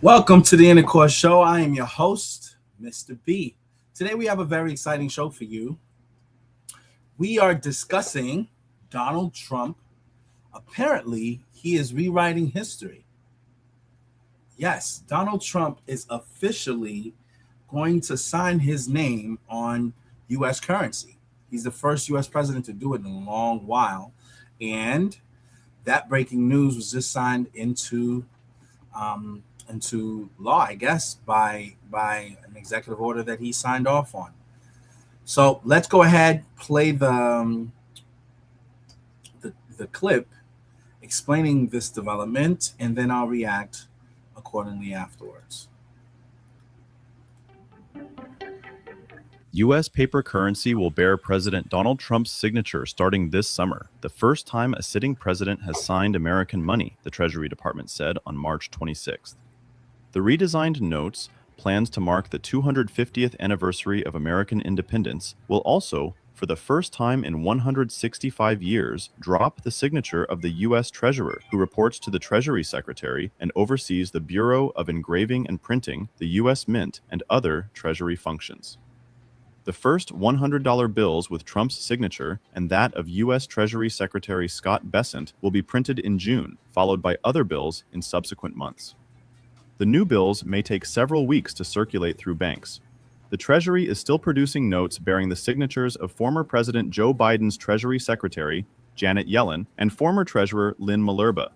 Welcome to the Intercourse Show. I am your host, Mr. B. Today we have a very exciting show for you. We are discussing Donald Trump. Apparently, he is rewriting history. Yes, Donald Trump is officially going to sign his name on U.S. currency. He's the first U.S. president to do it in a long while. And that breaking news was just signed into law, I guess, by an executive order that he signed off on. So let's go ahead, play the clip explaining this development, and then I'll react accordingly afterwards. U.S. paper currency will bear President Donald Trump's signature starting this summer, the first time a sitting president has signed American money, the Treasury Department said on March 26th. The redesigned notes, plans to mark the 250th anniversary of American independence, will also, for the first time in 165 years, drop the signature of the U.S. Treasurer, who reports to the Treasury Secretary and oversees the Bureau of Engraving and Printing, the U.S. Mint, and other Treasury functions. The first $100 bills with Trump's signature and that of U.S. Treasury Secretary Scott Bessent will be printed in June, followed by other bills in subsequent months. The new bills may take several weeks to circulate through banks. The Treasury is still producing notes bearing the signatures of former President Joe Biden's Treasury Secretary, Janet Yellen, and former Treasurer Lynn Malerba.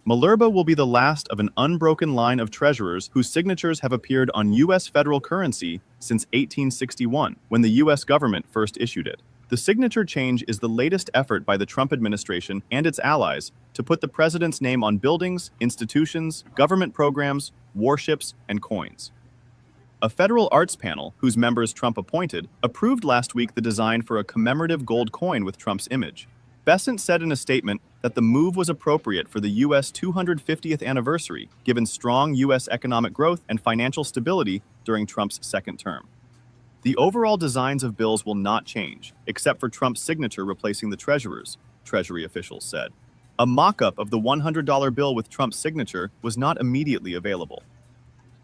Malerba will be the last of an unbroken line of treasurers whose signatures have appeared on U.S. federal currency since 1861, when the U.S. government first issued it. The signature change is the latest effort by the Trump administration and its allies to put the president's name on buildings, institutions, government programs, warships, and coins. A federal arts panel, whose members Trump appointed, approved last week the design for a commemorative gold coin with Trump's image. Bessent said in a statement that the move was appropriate for the U.S. 250th anniversary, given strong U.S. economic growth and financial stability during Trump's second term. The overall designs of bills will not change, except for Trump's signature replacing the treasurer's, Treasury officials said. A mock-up of the $100 bill with Trump's signature was not immediately available.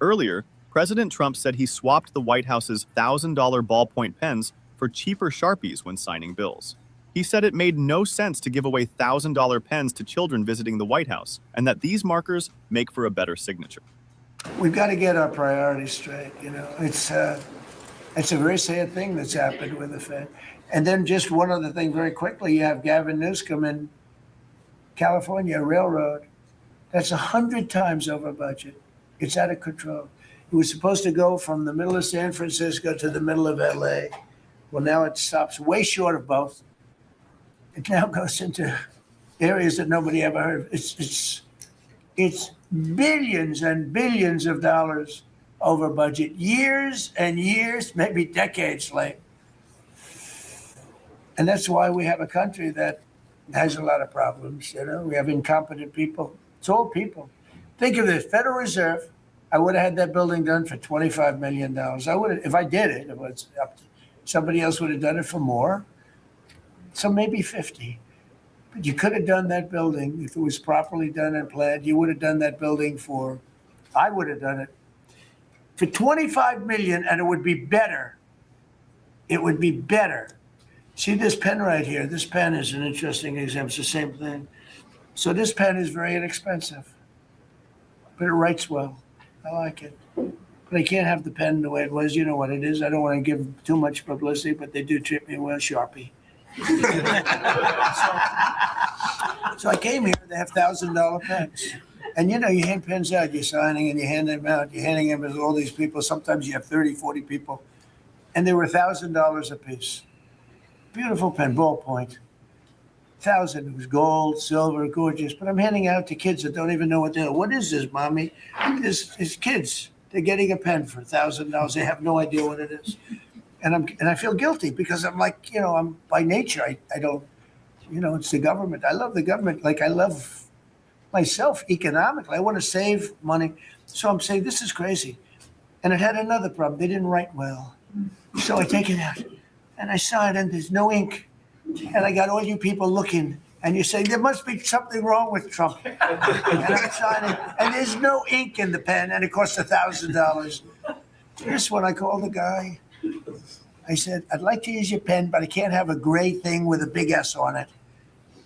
Earlier, President Trump said he swapped the White House's $1,000 ballpoint pens for cheaper Sharpies when signing bills. He said it made no sense to give away $1,000 pens to children visiting the White House, and that these markers make for a better signature. We've got to get our priorities straight. It's a very sad thing that's happened with the Fed. And then just one other thing very quickly, you have Gavin Newsom in California Railroad. That's 100 times over budget. It's out of control. It was supposed to go from the middle of San Francisco to the middle of LA. Well, now it stops way short of both. It now goes into areas that nobody ever heard of. It's billions and billions of dollars over budget, years and years, maybe decades late. And that's why we have a country that has a lot of problems. We have incompetent people. It's all people. Think of this, Federal Reserve. I would have had that building done for $25 million. I would have, if I did it, was up to, somebody else would have done it for more. So maybe 50. But you could have done that building if it was properly done and planned. You would have done that building I would have done it for $25 million, and it would be better. It would be better. See this pen right here? This pen is an interesting example. It's the same thing. So this pen is very inexpensive, but it writes well. I like it. But I can't have the pen the way it was. You know what it is. I don't want to give too much publicity, but they do treat me well, Sharpie. So I came here, they have $1,000 pens. And you hand pens out, you're signing and you hand them out, you're handing them to all these people. Sometimes you have 30, 40 people. And they were $1,000 a piece. Beautiful pen, ballpoint. 1,000, it was gold, silver, gorgeous. But I'm handing out to kids that don't even know what they're. What is this, mommy? It's kids. They're getting a pen for $1,000. They have no idea what it is. And I feel guilty because I'm like, I'm by nature, I don't, it's the government. I love the government like I love myself economically. I want to save money. So I'm saying, this is crazy. And it had another problem. They didn't write well. So I take it out and I sign and there's no ink. And I got all you people looking and you say, there must be something wrong with Trump. And I'm signing, and there's no ink in the pen, and it costs $1,000. This one, I called the guy. I said, I'd like to use your pen, but I can't have a gray thing with a big S on it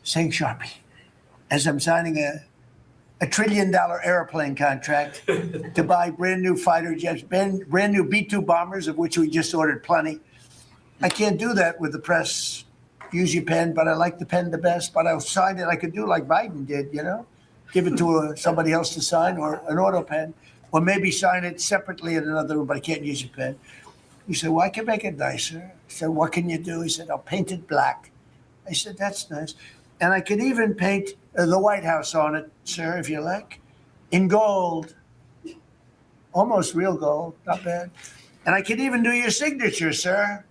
saying Sharpie. As I'm signing a $1 trillion airplane contract to buy brand new fighter jets, brand new B-2 bombers, of which we just ordered plenty. I can't do that with the press. Use your pen, but I like the pen the best. But I'll sign it. I could do like Biden did, give it to somebody else to sign, or an auto pen, or maybe sign it separately in another room, but I can't use your pen. He said, well, I can make it nicer. I said, what can you do? He said, I'll paint it black. I said, that's nice. And I could even paint the White House on it, sir, if you like, in gold. Almost real gold, not bad. And I could even do your signature, sir.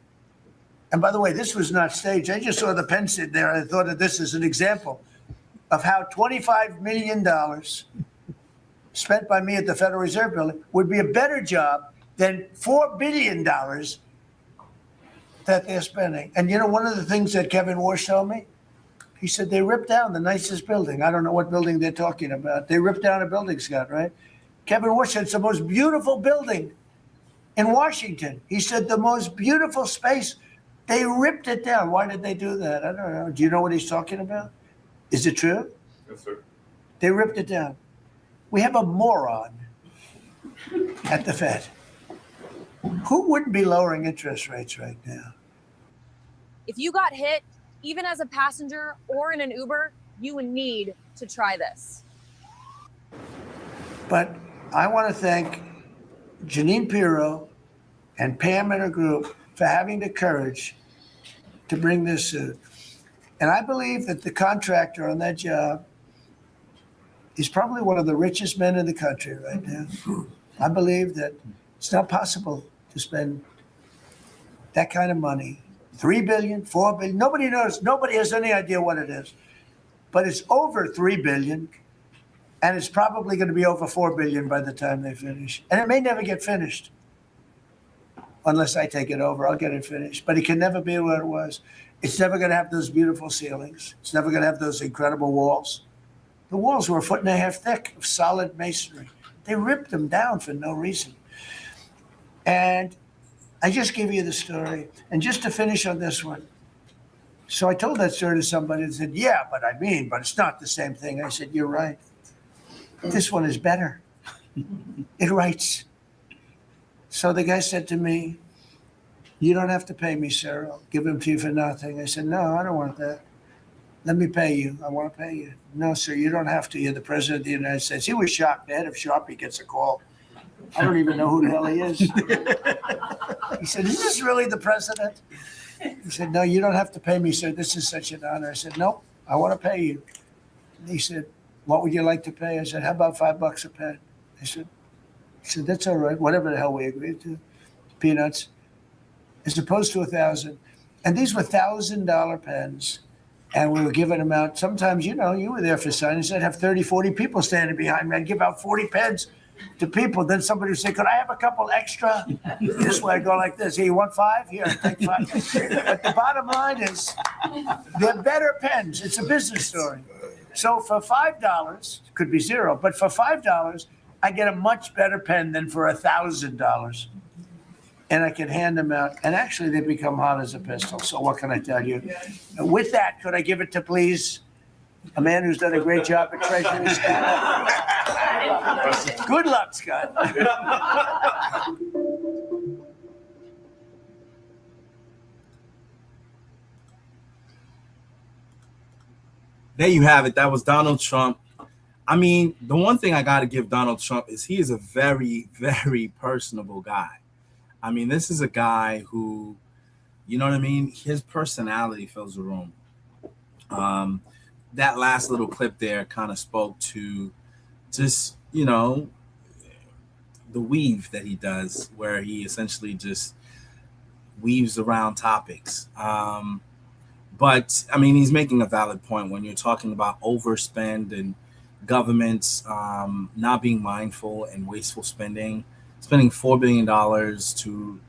And by the way, this was not staged. I just saw the pen sit there. I thought of this as an example of how $25 million spent by me at the Federal Reserve Building would be a better job than $4 billion that they're spending. And one of the things that Kevin Warsh told me, he said they ripped down the nicest building. I don't know what building they're talking about. They ripped down a building, Scott, right? Kevin Warsh said it's the most beautiful building in Washington. He said the most beautiful space. They ripped it down. Why did they do that? I don't know. Do you know what he's talking about? Is it true? Yes, sir. They ripped it down. We have a moron at the Fed. Who wouldn't be lowering interest rates right now? If you got hit, even as a passenger or in an Uber, you would need to try this. But I want to thank Janine Pirro and Pam and her group for having the courage to bring this suit. And I believe that the contractor on that job is probably one of the richest men in the country right now. I believe that it's not possible to spend that kind of money. 3 billion, 4 billion, nobody knows. Nobody has any idea what it is. But it's over 3 billion, and it's probably going to be over 4 billion by the time they finish. And it may never get finished. Unless I take it over, I'll get it finished. But it can never be what it was. It's never going to have those beautiful ceilings. It's never going to have those incredible walls. The walls were 1.5 feet thick of solid masonry. They ripped them down for no reason. And I just gave you the story. And just to finish on this one. So I told that story to somebody and said, yeah, but it's not the same thing. I said, you're right. This one is better. It writes. So the guy said to me, you don't have to pay me, sir. I'll give them to you for nothing. I said, no, I don't want that. Let me pay you. I want to pay you. No, sir, you don't have to. You're the president of the United States. He was shocked. The head of Sharpie gets a call. I don't even know who the hell he is. He said, is this really the president? He said, no, you don't have to pay me, sir. This is such an honor. I said, no, I want to pay you. And he said, what would you like to pay? I said, how about $5 a pen? He said, that's all right. Whatever the hell we agreed to. Peanuts. As opposed to 1,000. And these were $1,000 pens. And we were giving them out. Sometimes, you were there for signings. I'd have 30, 40 people standing behind me. I'd give out 40 pens to people. Then somebody would say, could I have a couple extra? This way, I'd go like this. Here, you want 5? Here, take 5. But the bottom line is, they're better pens. It's a business story. So for $5, could be 0, but for $5, I get a much better pen than for $1,000. And I can hand them out. And actually, they become hot as a pistol. So what can I tell you? With that, could I give it to, please, a man who's done a great job at Treasury, Scott? Good luck, Scott. There you have it. That was Donald Trump. I mean, the one thing I got to give Donald Trump is he is a very, very personable guy. I mean, this is a guy who, you know what I mean? His personality fills the room. That last little clip there kind of spoke to just, the weave that he does, where he essentially just weaves around topics. But, I mean, he's making a valid point when you're talking about overspend and governments not being mindful and wasteful spending. Spending $4 billion to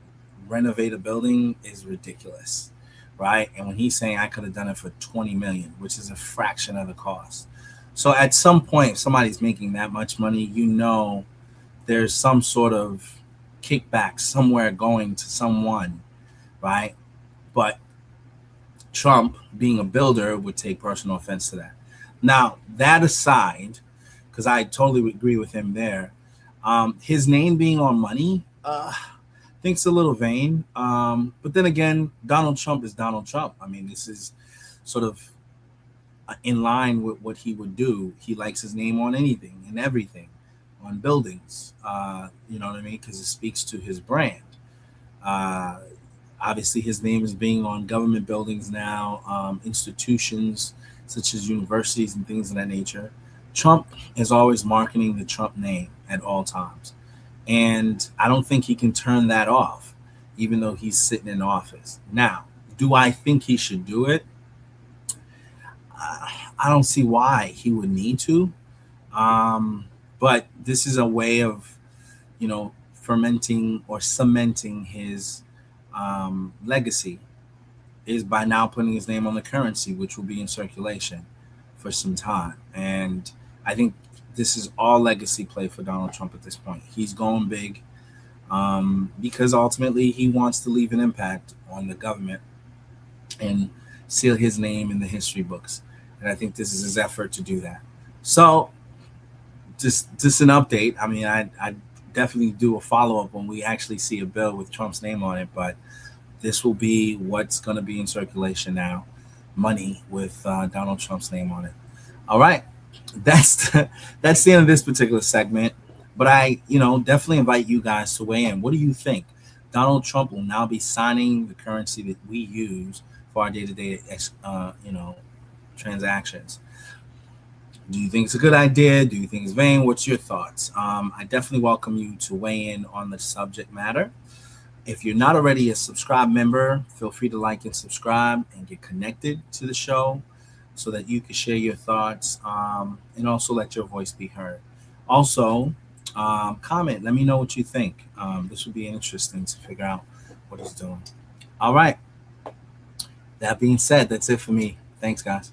renovate a building is ridiculous. right? And when he's saying I could have done it for 20 million, which is a fraction of the cost. So at some point, if somebody's making that much money, you know there's some sort of kickback somewhere going to someone, right? But Trump, being a builder, would take personal offense to that. Now, that aside, because I totally agree with him there, his name being on money, I think it's a little vain. But then again, Donald Trump is Donald Trump. I mean, this is sort of in line with what he would do. He likes his name on anything and everything, on buildings. You know what I mean? Because it speaks to his brand. Obviously, his name is being on government buildings now, institutions such as universities and things of that nature. Trump is always marketing the Trump name at all times. And I don't think he can turn that off, even though he's sitting in office. Now, do I think he should do it? I don't see why he would need to. But this is a way of, fermenting or cementing his legacy, is by now putting his name on the currency, which will be in circulation for some time. And I think this is all legacy play for Donald Trump at this point. He's going big because ultimately he wants to leave an impact on the government and seal his name in the history books. And I think this is his effort to do that. So just an update. I mean, I definitely do a follow-up when we actually see a bill with Trump's name on it, but this will be what's going to be in circulation now, money with Donald Trump's name on it. All right, that's the end of this particular segment. But I, definitely invite you guys to weigh in. What do you think? Donald Trump will now be signing the currency that we use for our day-to-day, transactions. Do you think it's a good idea? Do you think it's vain? What's your thoughts? I definitely welcome you to weigh in on the subject matter. If you're not already a subscribed member, feel free to like and subscribe and get connected to the show so that you can share your thoughts and also let your voice be heard. Also, comment. Let me know what you think. This would be interesting to figure out what he's doing. All right. That being said, that's it for me. Thanks, guys.